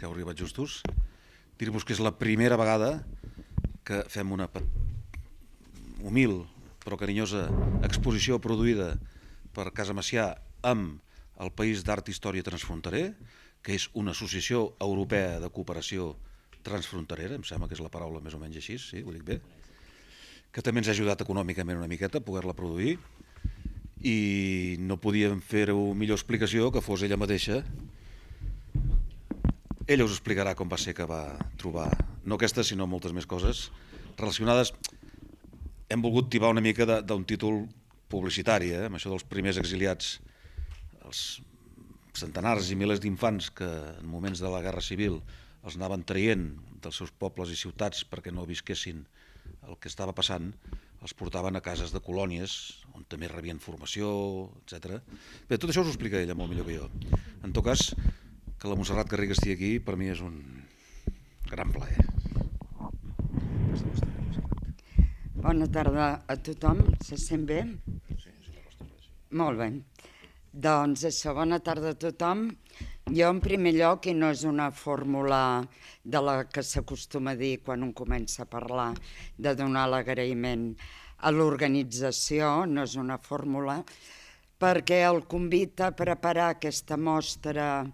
que heu arribat justos. Dir-vos que és la primera vegada que fem una humil però carinyosa exposició produïda per Casa Macià amb el País d'Art i Història Transfronterer, que és una associació europea de cooperació transfronterera, em sembla que és la paraula més o menys així, sí, ho dic bé, que també ens ha ajudat econòmicament una miqueta a poder-la produir, i no podíem fer-ho millor explicació que fos ella mateixa. Ella us explicarà com va ser que va trobar, no aquestes sinó moltes més coses relacionades. Hem volgut tibar una mica d'un títol publicitari, amb això dels primers exiliats, els centenars i milers d'infants que en moments de la Guerra Civil els anaven traient dels seus pobles i ciutats perquè no visquessin el que estava passant, els portaven a cases de colònies on també rebien formació, etc. Bé, tot això us ho explica ella molt millor que jo. En tot cas, que la Montserrat Garriga estigui aquí per mi és un gran plaer. Bona tarda a tothom, se sent bé? Sí, la vostra bé. Molt bé. Doncs això, bona tarda a tothom. Jo, en primer lloc, i no és una fórmula de la que s'acostuma a dir quan un comença a parlar de donar l'agraïment a l'organització, no és una fórmula, perquè el convit a preparar aquesta mostra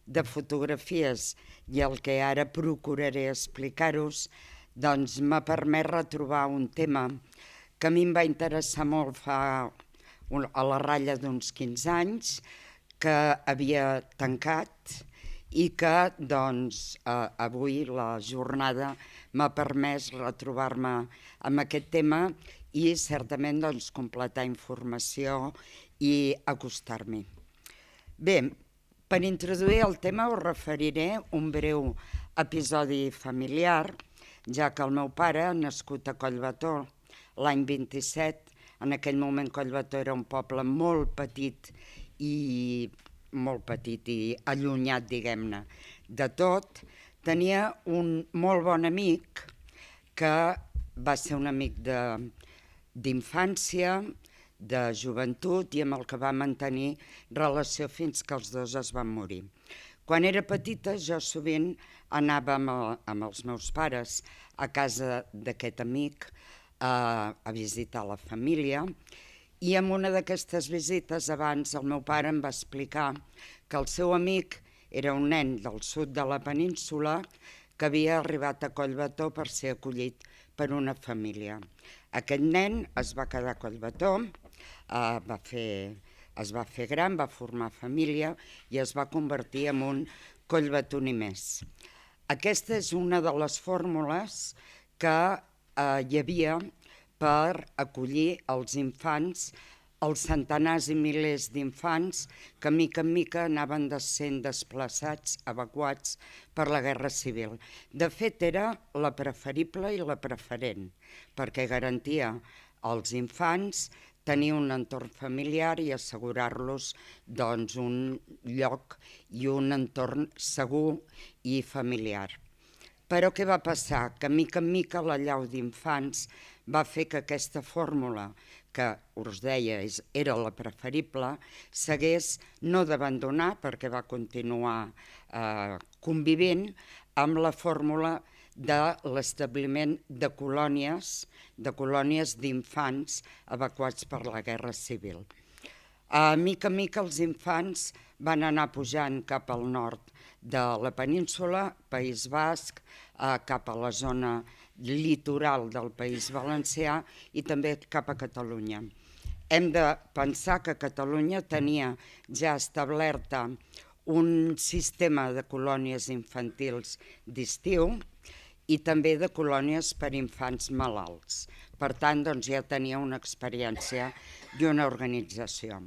de fotografies i el que ara procuraré explicar-vos, doncs m'ha permès retrobar un tema que a mi em va interessar molt a la ratlla d'uns 15 anys, que havia tancat i que doncs, avui la jornada m'ha permès retrobar-me amb aquest tema i certament doncs, completar informació i acostar-m'hi. Bé, per introduir el tema us referiré un breu episodi familiar, ja que el meu pare, nascut a Collbató l'any 27, en aquell moment Collbató era un poble molt petit i allunyat, diguem-ne, de tot, tenia un molt bon amic que va ser un amic d'infància, de joventut i amb el que va mantenir relació fins que els dos es van morir. Quan era petita jo sovint anava amb els meus pares a casa d'aquest amic a visitar la família i en una d'aquestes visites abans el meu pare em va explicar que el seu amic era un nen del sud de la península que havia arribat a Collbató per ser acollit per una família. Aquest nen es va quedar a Collbató, es va fer gran, va formar família i es va convertir en un collbatoní més. Aquesta és una de les fórmules que hi havia per acollir els infants, els centenars i milers d'infants que mica en mica anaven sent desplaçats, evacuats per la Guerra Civil. De fet, era la preferible i la preferent, perquè garantia als infants tenir un entorn familiar i assegurar-los doncs, un lloc i un entorn segur i familiar. Però què va passar? Que mica en mica l'allau d'infants va fer que aquesta fórmula, que us deia era la preferible, s'hagués no d'abandonar perquè va continuar convivint amb la fórmula de l'establiment de colònies d'infants evacuats per la Guerra Civil. Mica en mica els infants van anar pujant cap al nord de la península, País Basc, cap a la zona litoral del País Valencià i també cap a Catalunya. Hem de pensar que Catalunya tenia ja establerta un sistema de colònies infantils d'estiu i també de colònies per infants malalts. Per tant, doncs, ja tenia una experiència i una organització.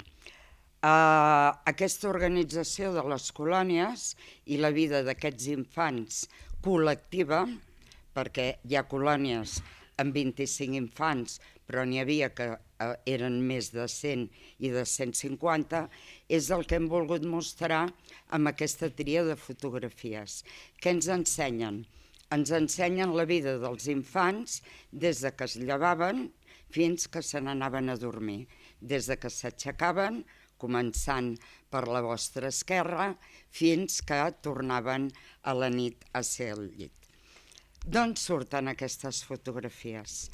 Aquesta organització de les colònies i la vida d'aquests infants col·lectiva, perquè hi ha colònies amb 25 infants, però n'hi havia que eren més de 100 i de 150, és el que hem volgut mostrar amb aquesta tria de fotografies. Què ens ensenyen? Ens ensenyen la vida dels infants des de que es llevaven fins que se n'anaven a dormir, des de que s'aixecaven, començant per la vostra esquerra fins que tornaven a la nit a ser al llit. D'on surten aquestes fotografies?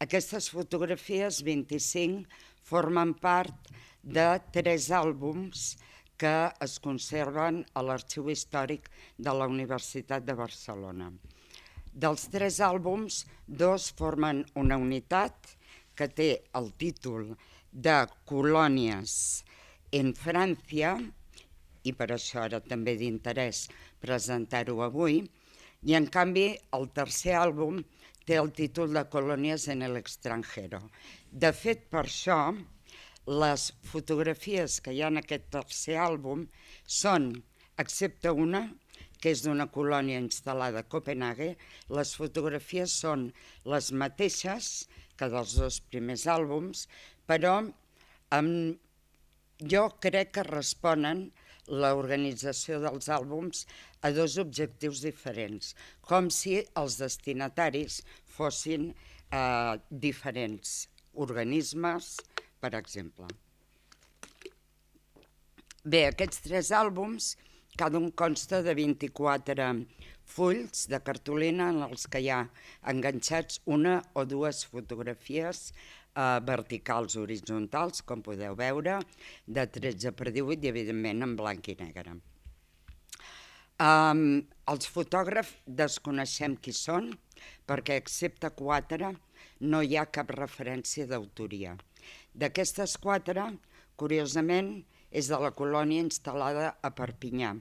Aquestes fotografies, 25, formen part de 3 àlbums que es conserven a l'Arxiu Històric de la Universitat de Barcelona. Dels 3 àlbums, 2 formen una unitat que té el títol de Colònies en França, i per això era també d'interès presentar-ho avui, i en canvi el tercer àlbum té el títol de Colònies en el extranjero. De fet, per això, les fotografies que hi ha en aquest tercer àlbum són, excepte una, que és d'una colònia instal·lada a Copenhague, les fotografies són les mateixes que dels 2 primers àlbums, però jo crec que responen l'organització dels àlbums a 2 objectius diferents, com si els destinataris fossin diferents organismes, per exemple. Bé, aquests 3 àlbums, cada un consta de 24 fulls de cartolina en els que hi ha enganxats 1 o 2 fotografies verticals o horitzontals, com podeu veure, de 13x18 i, evidentment, en blanc i negre. Els fotògrafs desconeixem qui són, perquè, excepte 4, no hi ha cap referència d'autoria. D'aquestes 4, curiosament, és de la colònia instal·lada a Perpinyà,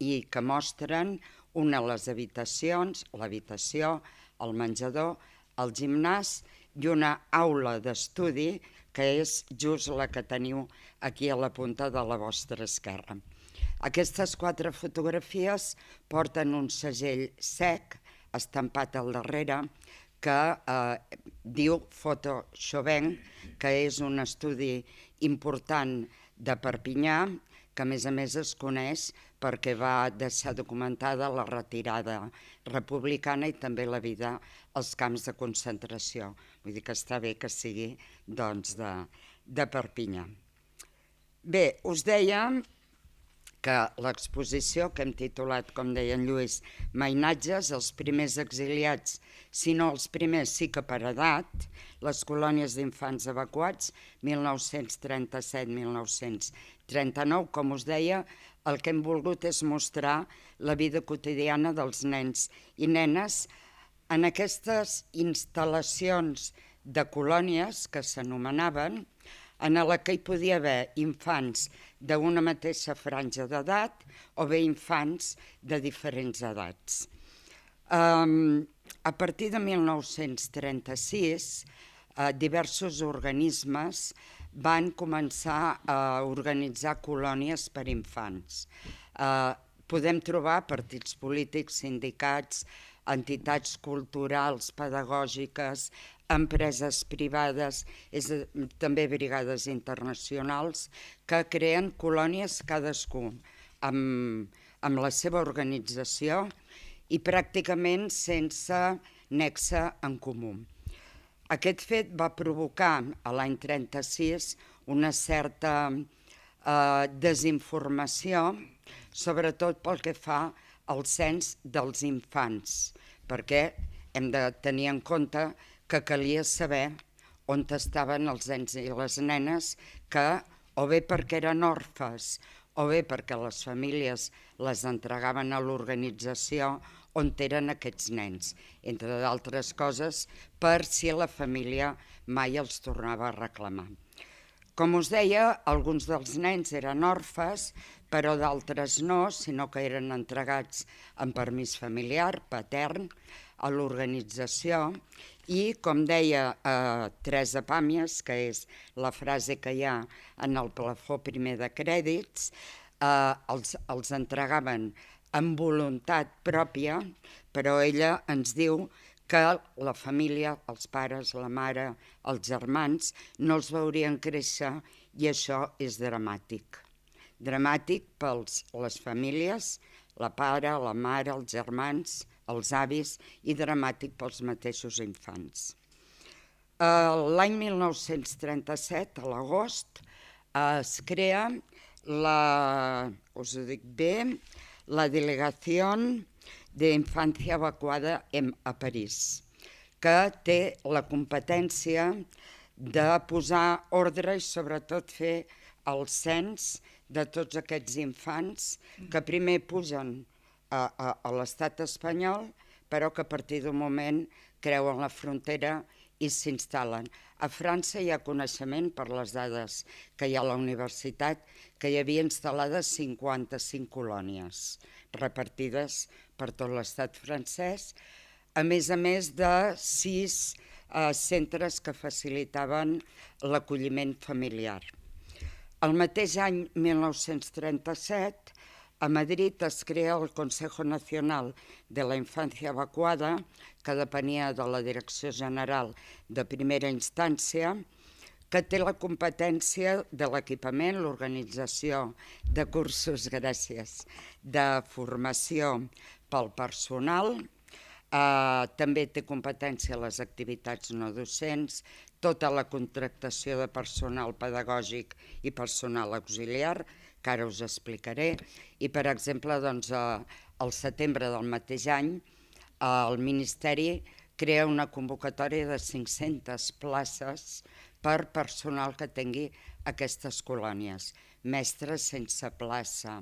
i que mostren una a les habitacions, l'habitació, el menjador, el gimnàs i una aula d'estudi, que és just la que teniu aquí a la punta de la vostra esquerra. Aquestes 4 fotografies porten un segell sec, estampat al darrere, que diu Foto Chauvin, que és un estudi important de Perpinyà, que a més es coneix perquè va deixar documentada la retirada republicana i també la vida als camps de concentració. Vull dir que està bé que sigui doncs, de Perpinyà. Bé, us deia que l'exposició que hem titulat, com deia en Lluís, Mainatges, els primers exiliats, si no els primers sí que per edat, les colònies d'infants evacuats, 1937-1939, com us deia, el que hem volgut és mostrar la vida quotidiana dels nens i nenes en aquestes instal·lacions de colònies que s'anomenaven, en la que hi podia haver infants d'una mateixa franja d'edat o bé infants de diferents edats. A partir de 1936, diversos organismes van començar a organitzar colònies per infants. Podem trobar partits polítics, sindicats, entitats culturals, pedagògiques, empreses privades, també brigades internacionals, que creen colònies cadascú amb la seva organització i pràcticament sense nexe en comú. Aquest fet va provocar a l'any 1936 una certa desinformació, sobretot pel que fa al cens dels infants, perquè hem de tenir en compte que calia saber on estaven els nens i les nenes que, o bé perquè eren orfes, o bé perquè les famílies les entregaven a l'organització on eren aquests nens, entre d'altres coses, per si la família mai els tornava a reclamar. Com us deia, alguns dels nens eren orfes, però d'altres no, sinó que eren entregats amb permís familiar, patern, a l'organització i, com deia Teresa Pàmies, que és la frase que hi ha en el plafó primer de crèdits, els entregaven amb voluntat pròpia, però ella ens diu que la família, els pares, la mare, els germans, no els veurien créixer i això és dramàtic. Dramàtic per les famílies, la pare, la mare, els germans, els avis, i dramàtic pels mateixos infants. L'any 1937, a l'agost, es crea us ho dic bé, la Delegación de Infancia Evacuada a París, que té la competència de posar ordre i sobretot fer el cens de tots aquests infants que primer pugen a l'estat espanyol, però que a partir d'un moment creuen la frontera i s'instal·len. A França hi ha coneixement, per les dades que hi ha a la universitat, que hi havia instal·lades 55 colònies repartides per tot l'estat francès, a més de 6 centres que facilitaven l'acolliment familiar. El mateix any 1937, a Madrid es crea el Consejo Nacional de la Infancia Evacuada, que depenia de la Direcció General de Primera Instància, que té la competència de l'equipament, l'organització de cursos, gràcies, de formació pel personal, també té competència a les activitats no docents, tota la contractació de personal pedagògic i personal auxiliar, que ara us explicaré, i per exemple, al setembre del mateix any, el Ministeri crea una convocatòria de 500 places per personal que tingui aquestes colònies, mestres sense plaça,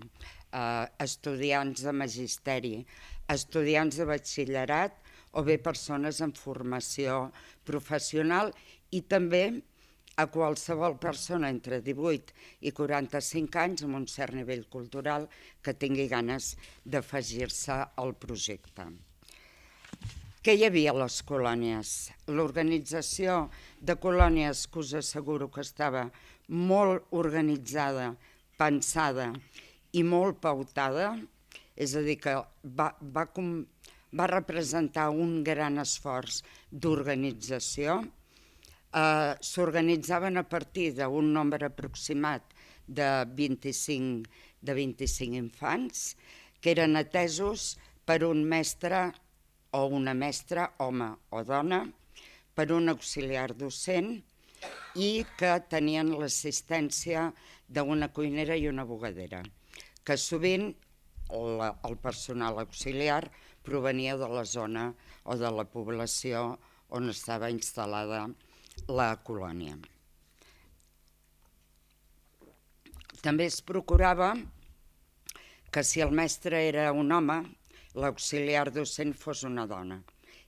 estudiants de magisteri, estudiants de batxillerat o bé persones en formació professional i també a qualsevol persona entre 18 i 45 anys amb un cert nivell cultural que tingui ganes d'afegir-se al projecte. Què hi havia a les colònies? L'organització de colònies, que us asseguro que estava molt organitzada, pensada i molt pautada, és a dir, que va representar un gran esforç d'organització. S'organitzaven a partir d'un nombre aproximat de 25 infants que eren atesos per un mestre o una mestra, home o dona, per un auxiliar docent i que tenien l'assistència d'una cuinera i una bugadera, que sovint el personal auxiliar provenia de la zona o de la població on estava instal·lada la colònia. També es procurava que si el mestre era un home, l'auxiliar docent fos una dona,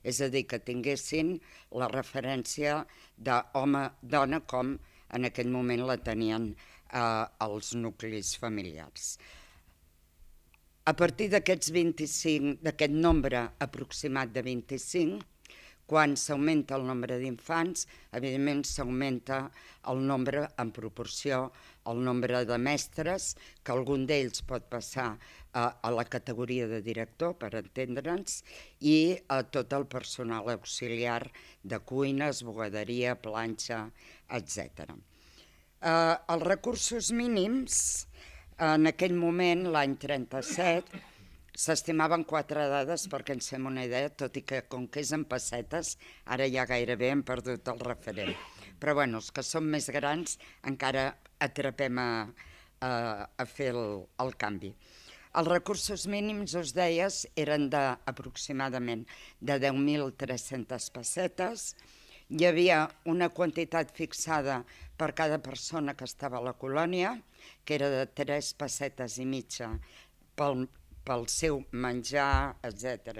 és a dir, que tinguessin la referència d'home-dona com en aquell moment la tenien els nuclis familiars. A partir d'aquest nombre aproximat de 25, quan s'augmenta el nombre d'infants, evidentment s'augmenta el nombre en proporció al nombre de mestres, que algun d'ells pot passar a la categoria de director, per entendre'ns, i a tot el personal auxiliar de cuines, bugaderia, planxa, etc. Els recursos mínims, en aquell moment, l'any 37, s'estimaven 4 dades perquè ens fem una idea, tot i que com que és en pessetes, ara ja gairebé hem perdut el referent. Però bueno, els que som més grans encara atrapem a fer el canvi. Els recursos mínims, us deies, eren aproximadament de 10.300 pessetes. Hi havia una quantitat fixada per cada persona que estava a la colònia, que era de 3 pessetes i mitja pel seu menjar, etc.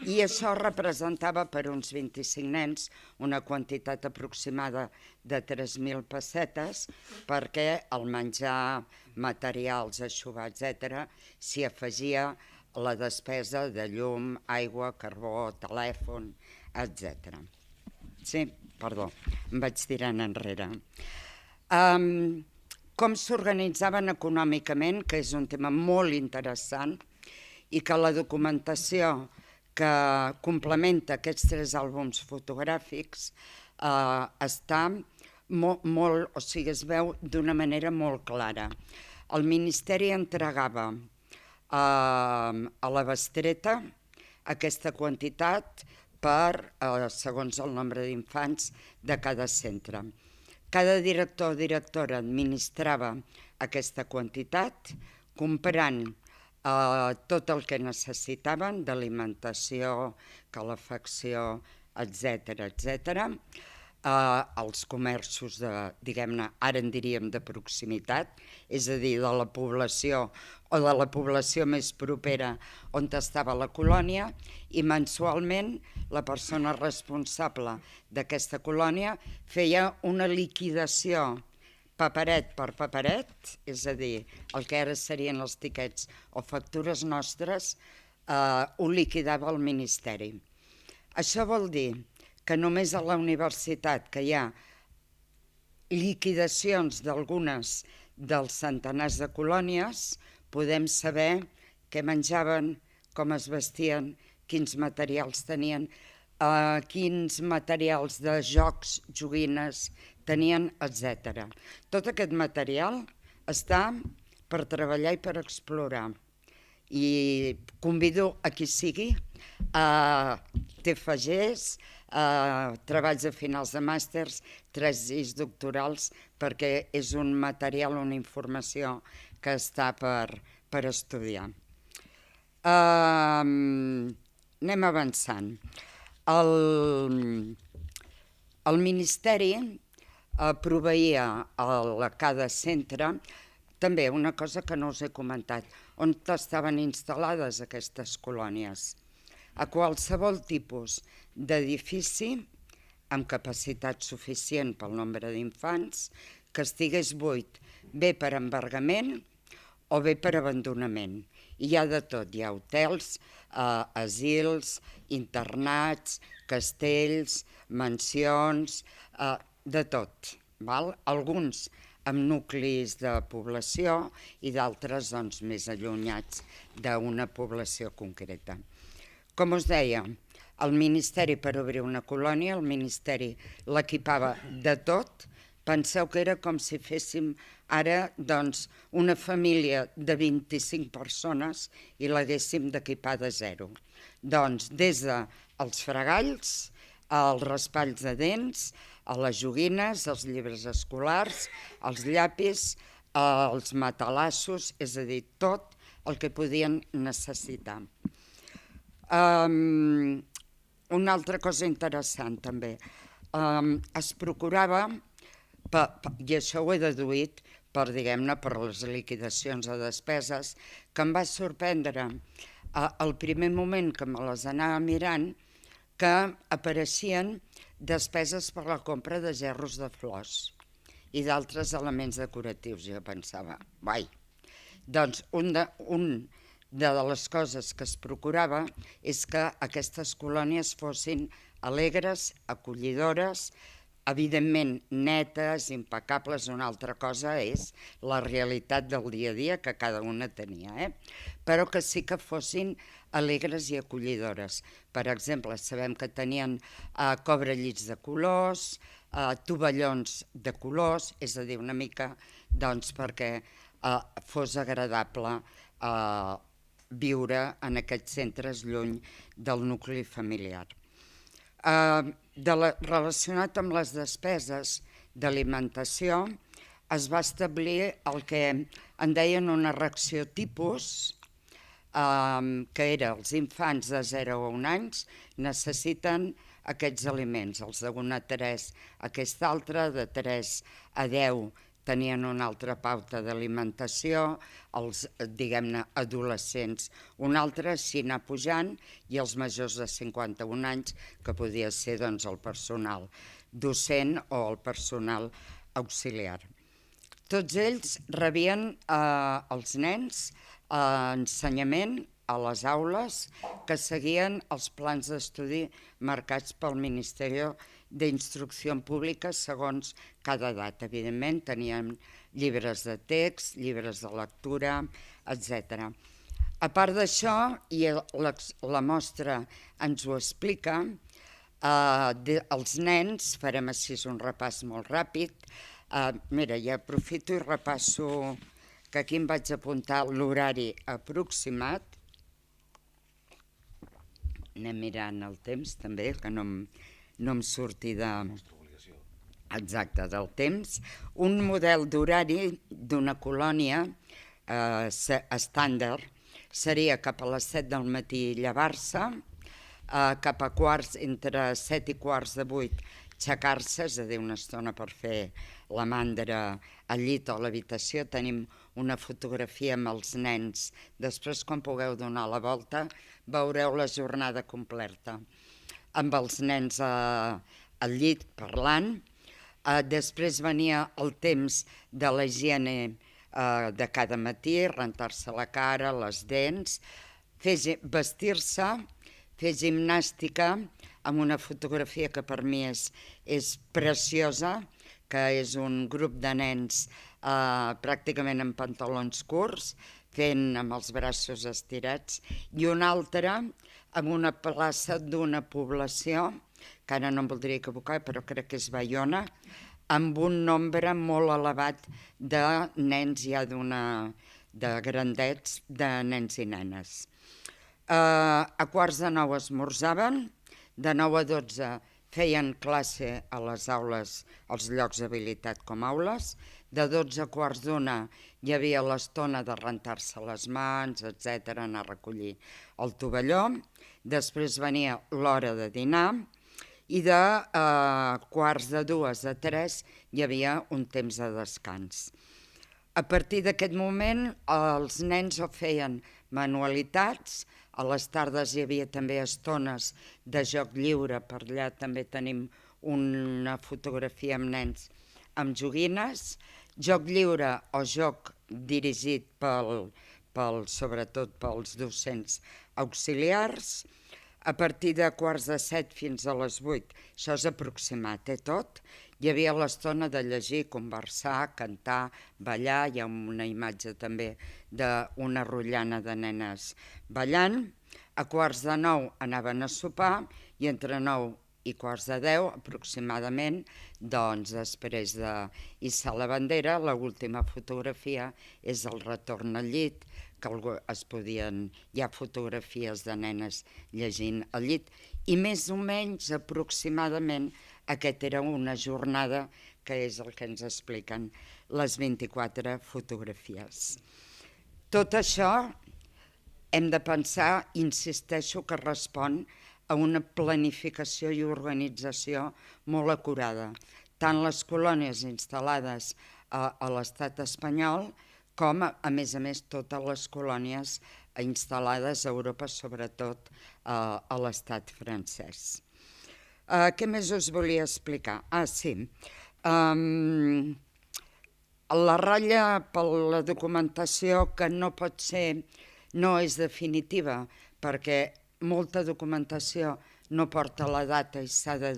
I això representava per uns 25 nens una quantitat aproximada de 3.000 pessetes, perquè el menjar, materials, eixugar, etc., s'hi afegia la despesa de llum, aigua, carbó, telèfon, etc. Sí, perdó, em vaig tirant enrere. Com s'organitzaven econòmicament, que és un tema molt interessant i que la documentació que complementa aquests 3 àlbums fotogràfics està molt, o sigui, es veu d'una manera molt clara. El Ministeri entregava a la bestreta aquesta quantitat segons el nombre d'infants de cada centre. Cada director o directora administrava aquesta quantitat, comprant tot el que necessitaven d'alimentació, calefacció, etc. Els comerços diguem-ne, ara en diríem de proximitat, és a dir, de la població o de la població més propera on estava la colònia, i mensualment la persona responsable d'aquesta colònia feia una liquidació paperet per paperet, és a dir, el que ara serien els tiquets o factures nostres, ho liquidava el Ministeri. Això vol dir que només a la universitat, que hi ha liquidacions d'algunes dels centenars de colònies, podem saber què menjaven, com es vestien, quins materials tenien, quins materials de jocs, joguines tenien, etc. Tot aquest material està per treballar i per explorar. I convido a qui sigui a TFGs, treballs de finals de màsters, tesis doctorals, perquè és un material, una informació que està per estudiar. Anem avançant. El Ministeri proveïa a cada centre també una cosa que no us he comentat, on estaven instal·lades aquestes colònies. A qualsevol tipus d'edifici amb capacitat suficient pel nombre d'infants que estigués buit, bé per embargament o bé per abandonament. I hi ha de tot, hi ha hotels, asils, internats, castells, mansions, de tot. Alguns amb nuclis de població i d'altres més allunyats d'una població concreta. Com us deia, el Ministeri, per obrir una colònia, el Ministeri l'equipava de tot. Penseu que era com si féssim ara una família de 25 persones i l'haguéssim d'equipar de zero. Des dels fregalls, als raspalls de dents, a les joguines, als llibres escolars, als llapis, als matalassos, és a dir, tot el que podien necessitar. Una altra cosa interessant també, es procurava, i això ho he deduït per les liquidacions de despeses, que em va sorprendre al primer moment que me les anava mirant, que apareixien despeses per la compra de gerros de flors i d'altres elements decoratius. Jo pensava, una de les coses que es procurava és que aquestes colònies fossin alegres, acollidores, evidentment netes, impecables. Una altra cosa és la realitat del dia a dia que cada una tenia, però que sí que fossin alegres i acollidores. Per exemple, sabem que tenien cobrellits de colors, tovallons de colors, és a dir, una mica perquè fos agradable viure en aquests centres lluny del nucli familiar. Relacionat amb les despeses d'alimentació, es va establir el que en deien una ració tipus, que era els infants de 0 a 1 anys necessiten aquests aliments, els de 1 a 3 aquest altre, de 3 a 10 tenien una altra pauta d'alimentació, els, diguem-ne, adolescents una altra, així anar pujant, i els majors de 51 anys, que podia ser el personal docent o el personal auxiliar. Tots ells rebien, els nens, ensenyament a les aules que seguien els plans d'estudi marcats pel Ministeri d'Instrucció Pública segons cada edat. Evidentment tenien llibres de text, llibres de lectura, etc. A part d'això, i la mostra ens ho explica, els nens, farem així un repàs molt ràpid, mira, ja aprofito i repasso que aquí em vaig apuntar l'horari aproximat. Anem mirant el temps també, que no em surti de... exacte, del temps, un model d'horari d'una colònia estàndard seria cap a les 7 del matí llevar-se, cap a entre 7 i quarts de 8 aixecar-se, és a dir, una estona per fer la mandra al llit o a l'habitació. Tenim una fotografia amb els nens. Després, quan pugueu donar la volta, veureu la jornada completa amb els nens al llit parlant. Després venia el temps de la higiene de cada matí, rentar-se la cara, les dents, vestir-se, fer gimnàstica, amb una fotografia que per mi és preciosa, que és un grup de nens pràcticament en pantalons curts, fent amb els braços estirats, i una altra en una plaça d'una població, que ara no em voldria equivocar, però crec que és Baiona, amb un nombre molt elevat de nens ja de grandets, de nens i nenes. A quarts de 9 esmorzaven, de 9 a 12 feien classe a les aules, als llocs habilitats com aules, de 12 a quarts d'1 hi havia l'estona de rentar-se les mans, etc., anar a recollir el tovalló, després venia l'hora de dinar, i de quarts de 2 a 3 hi havia un temps de descans. A partir d'aquest moment els nens ho feien manualitats, a les tardes hi havia també estones de joc lliure, per allà també tenim una fotografia amb nens amb joguines, joc lliure o joc dirigit sobretot pels docents auxiliars. A partir de quarts de 7 fins a les 8, això és aproximat, tot, hi havia l'estona de llegir, conversar, cantar, ballar. Hi ha una imatge també d'una rotllana de nenes ballant. A quarts de 9 anaven a sopar i entre 9 i quarts de 10 aproximadament, doncs després de hissar la bandera, l'última fotografia és el retorn al llit, que hi ha fotografies de nenes llegint al llit, i més o menys aproximadament aquesta era una jornada que és el que ens expliquen les 24 fotografies. Tot això hem de pensar, insisteixo, que respon a una planificació i organització molt acurada. Tant les colònies instal·lades a l'estat espanyol com, a més, totes les colònies instal·lades a Europa, sobretot a l'estat francès. Què més us volia explicar? Sí. La ratlla per la documentació, que no pot ser, no és definitiva, perquè molta documentació no porta la data i s'ha de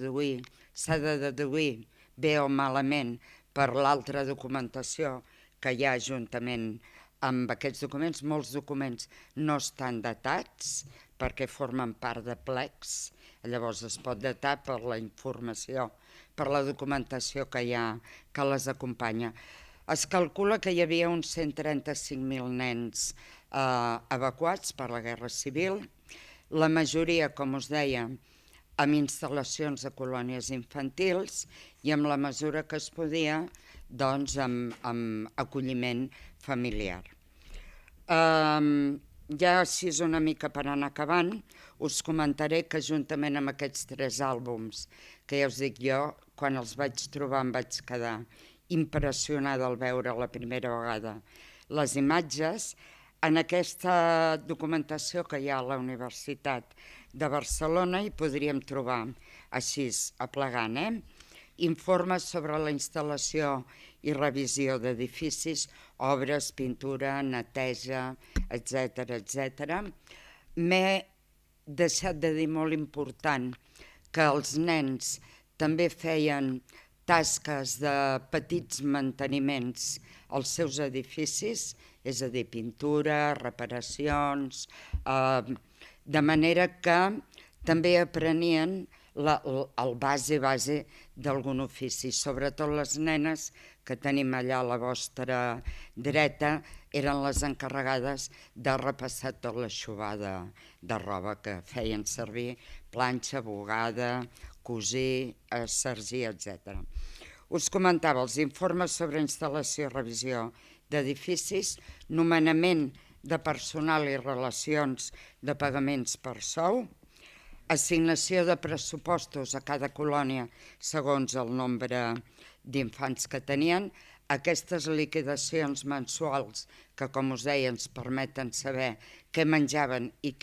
deduir bé o malament per l'altra documentació que hi ha juntament amb aquests documents. Molts documents no estan datats perquè formen part de plecs, llavors es pot datar per la informació, per la documentació que hi ha, que les acompanya. Es calcula que hi havia uns 135.000 nens evacuats per la Guerra Civil, la majoria, com us deia, amb instal·lacions de colònies infantils i amb la mesura que es podia, doncs, amb acolliment familiar. Ja així una mica per anar acabant, us comentaré que juntament amb aquests 3 àlbums, que ja us dic jo, quan els vaig trobar em vaig quedar impressionada al veure la primera vegada les imatges. En aquesta documentació que hi ha a la Universitat de Barcelona hi podríem trobar, així aplegant, informes sobre la instal·lació i revisió d'edificis, obres, pintura, neteja, etc. M'he deixat de dir molt important que els nens també feien tasques de petits manteniments als seus edificis, és a dir, pintura, reparacions, de manera que també aprenien el base d'algun ofici. Sobretot les nenes que tenim allà a la vostra dreta eren les encarregades de repassar tot l'eixugar de roba que feien servir, planxa, bugada, cosir, sergir, etc. us comentava els informes sobre instal·lació i revisió d'edificis, nomenament de personal i relacions de pagaments per sou, assignació de pressupostos a cada colònia segons el nombre d'infants que tenien, aquestes liquidacions mensuals que, com us deia, ens permeten saber què menjaven i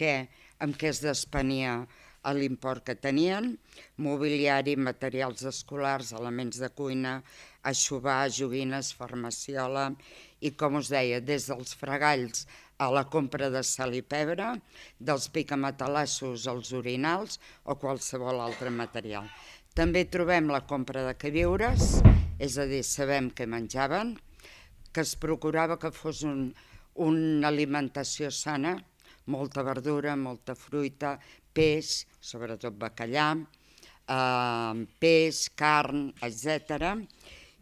amb què es despenia a l'import que tenien, mobiliari, materials escolars, elements de cuina, aixovar, joguines, farmaciola i, com us deia, des dels fregalls a la compra de sal i pebre, dels picamatalassos als orinals o qualsevol altre material. També trobem la compra de queviures, és a dir, sabem què menjaven, que es procurava que fos una alimentació sana, molta verdura, molta fruita, peix, sobretot bacallà, peix, carn, etc.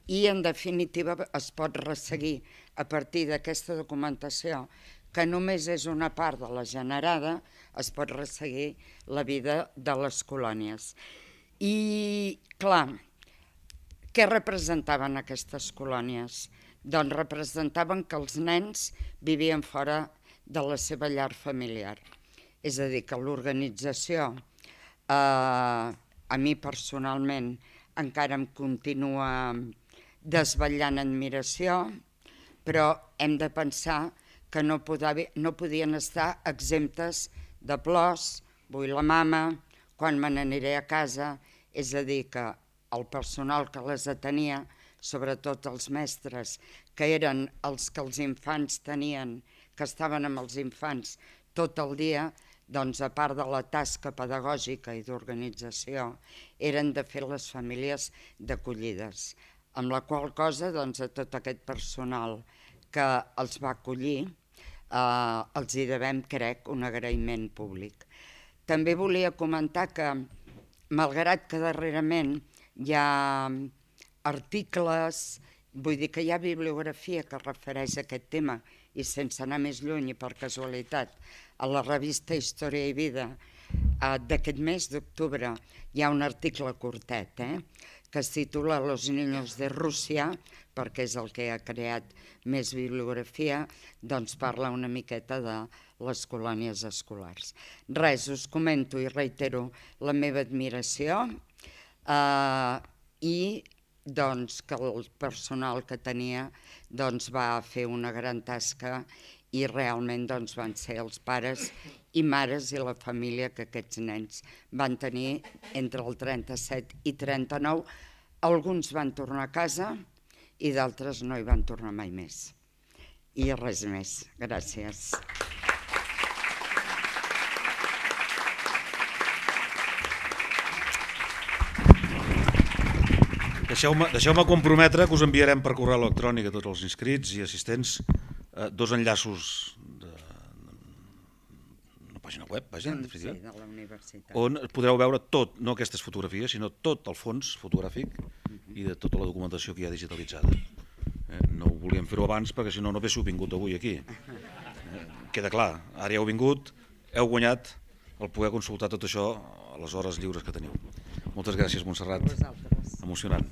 I, en definitiva, es pot resseguir a partir d'aquesta documentació, que només és una part de la generada, es pot resseguir la vida de les colònies. I, clar, què representaven aquestes colònies? Doncs representaven que els nens vivien fora de la seva llar familiar. És a dir, que l'organització, a mi personalment, encara em continua desvetllant admiració, però hem de pensar que no podien estar exemptes de plors, vull la mama, quan me n'aniré a casa, és a dir, que el personal que les atenia, sobretot els mestres, que eren els que els infants tenien, que estaven amb els infants tot el dia, doncs a part de la tasca pedagògica i d'organització, eren de fer les famílies d'acollides, amb la qual cosa doncs, a tot aquest personal que els va acollir els hi devem, crec, un agraïment públic. També volia comentar que, malgrat que darrerament hi ha articles, vull dir que hi ha bibliografia que refereix a aquest tema, i sense anar més lluny i per casualitat, a la revista Història i Vida d'aquest mes d'octubre hi ha un article curtet, que es titula Los niños de Rússia, perquè és el que ha creat més bibliografia, doncs parla una miqueta de les colònies escolars. Res, us comento i reitero la meva admiració i doncs que el personal que tenia doncs va fer una gran tasca i realment doncs van ser els pares i mares i la família que aquests nens van tenir entre el 37 i 39. Alguns van tornar a casa i d'altres no hi van tornar mai més. I res més. Gràcies. Deixeu-me comprometre que us enviarem per correu electrònic a tots els inscrits i assistents 2 enllaços d'una pàgina web, vaja, en definitiva, de la universitat, on podreu veure tot, no aquestes fotografies, sinó tot el fons fotogràfic i de tota la documentació que hi ha digitalitzada. No ho volíem fer-ho abans perquè si no, no haguéssiu vingut avui aquí. Queda clar, ara ja heu vingut, heu guanyat el poder consultar tot això a les hores lliures que teniu. Moltes gràcies, Montserrat. vosaltres. Emocionant.